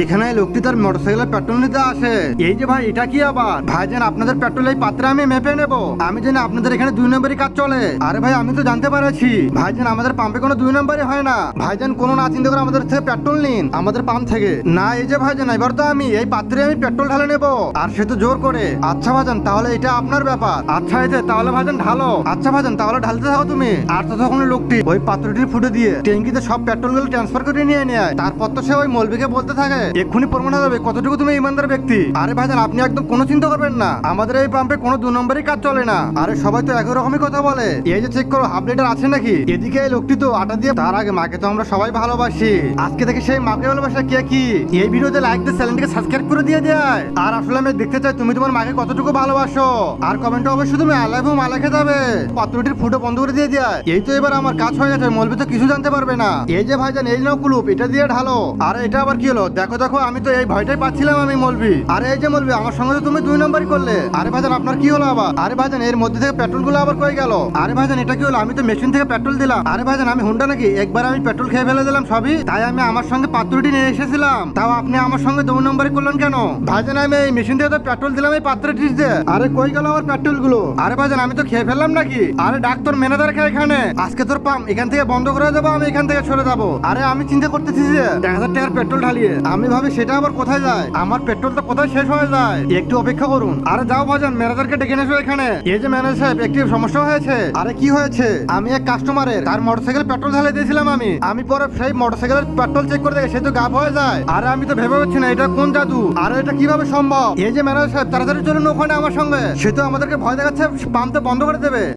এখানে এই লোকটি তার মোটরসাইকেলের পেট্রোল নিতে আসে। এই যে ভাই, এটা কি আবার? ভাইজান, আপনাদের পেট্রোল এই পাত্রে আমি মেপে নেব। আমি জানি আপনাদের এখানে 2 নম্বরই কাজ চলে। আরে ভাই, আমি তো জানতে পারছি ভাইজান, আমাদের পাম্পে কোনো 2 নম্বরই হয় না। ভাইজান, কোনো না চিন্তা করে আমাদের থেকে পেট্রোল নিন, আমাদের পাম্প থেকে। না, এই যে ভাইজান, এবার তো আমি এই পাত্রে আমি পেট্রোল ঢালে নেব। আর সে তো জোর করে। আচ্ছা ভাইজান, তাহলে এটা আপনার ব্যাপার। আচ্ছা এই যে, তাহলে ভাইজান ঢালো। আচ্ছা ভাইজান, তাহলে ঢালতে থাকো তুমি। আর ততক্ষণ লোকটি ওই পাত্রটির ফুটে দিয়ে ট্যাঙ্কিতে সব পেট্রোল গুলো ট্রান্সফার করে নিয়ে নেয়। তারপর তো সে ওই মৌলবীকে বলতে থাকে, এক্ষুনি প্রমাণ হয়ে যাবে কতটুকু তুমি ইমানদার ব্যক্তি। আরে ভাইজান, আপনি একদম কোনো চিন্তা করবেন না, আমাদের এই পাম্পে কোনো 2 নম্বরই কাজ চলে না। আরে সবাই তো একই রকমই কথা বলে। এই যে চেক করো, হাফ লিটার আছে নাকি। এদিকে এই লোকটি তো আটা দিয়ে। তার আগে মাকে তো আমরা সবাই ভালোবাসি। আজকে থেকে সেই মাকে ভালোবাসা কে কি এই ভিডিওতে লাইক দিয়ে চ্যানেলটিকে সাবস্ক্রাইব করে দিয়ে দেয়। আর আসলে আমি দেখতে চাই তুমি তোমার মাকে কতটুকু ভালোবাসো। আর কমেন্টে অবশ্যই তুমি আই লাভ ইউ মা লিখে যাবে। পাত্রটির ফুটো বন্ধ করে দিয়ে দেয়। এই তো এবার আমার কাজ হয়ে গেছে, মৌলবি তো কিছু জানতে পারবে না। এই যে ভাইজান, এই নাও কুলুপ, এটা দিয়ে ঢালো। আরে এটা আবার কি হলো? দেখো দেখো, আমি তো এই ভয়টাই পাচ্ছিলাম আমি মৌলবি। আরে এই যে মৌলবি, আমার সঙ্গে তো তুমি 2 নম্বরই করলে। আরে ভাইজান, আপনার কি হলো আবার? আরে ভাইজান, এর মধ্যে থেকে পেট্রোল গুলো আবার কই গেল? আরে ভাইজান, এটা কি হলো? আমি তো মেশিন থেকে পেট্রোল দিলাম। আরে ভাইজান, আমি হুন্ডা নাকি? একবার আমি পেট্রোল খেয়ে ফেলে দিলাম সবই। তাই আমি আমার সঙ্গে পাত্রটি নিয়ে এসেছিলাম। তাও আপনি আমার সঙ্গে 2 নম্বরই করলেন কেন? ভাইজান, আমি এই মেশিন থেকে তো পেট্রোল দিলাম এই পাত্রটি দিয়ে। আরে কই গেল আমার পেট্রোল গুলো? আরে ভাইজান, আমি তো খেয়ে ফেললাম নাকি? আরে ডাক্তার ম্যানেজার খেয়ে এখানে আজকে তোর পাম্প এখান থেকে বন্ধ করে দেবো, আমি এখান থেকে সরে যাবো। আরে আমি চিন্তা করতেছি যে 1000 টাকার পেট্রোল ঢালিয়ে আমি ভাবি সেটা আবার কোথায় যায়? আমার পেট্রোলটা কোথায় শেষ হয়ে যায়? একটু অপেক্ষা করুন। আরে যাও ভাইজান, ম্যানেজারকে ডেকে এসো এখানে। এই যে ম্যানেজার সাহেব, একটি সমস্যা হয়েছে। আরে কি হয়েছে? আমি এক কাস্টমারের তার মোটরসাইকেল পেট্রোল ঢালে দিয়েছিলাম আমি পরে সেই মোটরসাইকেলের পেট্রোল চেক করে দেখে সে তো গাব হয়ে যায়। আরে আমি তো ভেবে পাচ্ছি না এটা কোন জাদু। আরে এটা কিভাবে সম্ভব? এই যে ম্যানেজার সাহেব, তাড়াতাড়ি চলুন ওখানে আমার সঙ্গে। সে তো আমাদেরকে ভয় দেখাচ্ছে, পাম্পটা বন্ধ করে দেবে।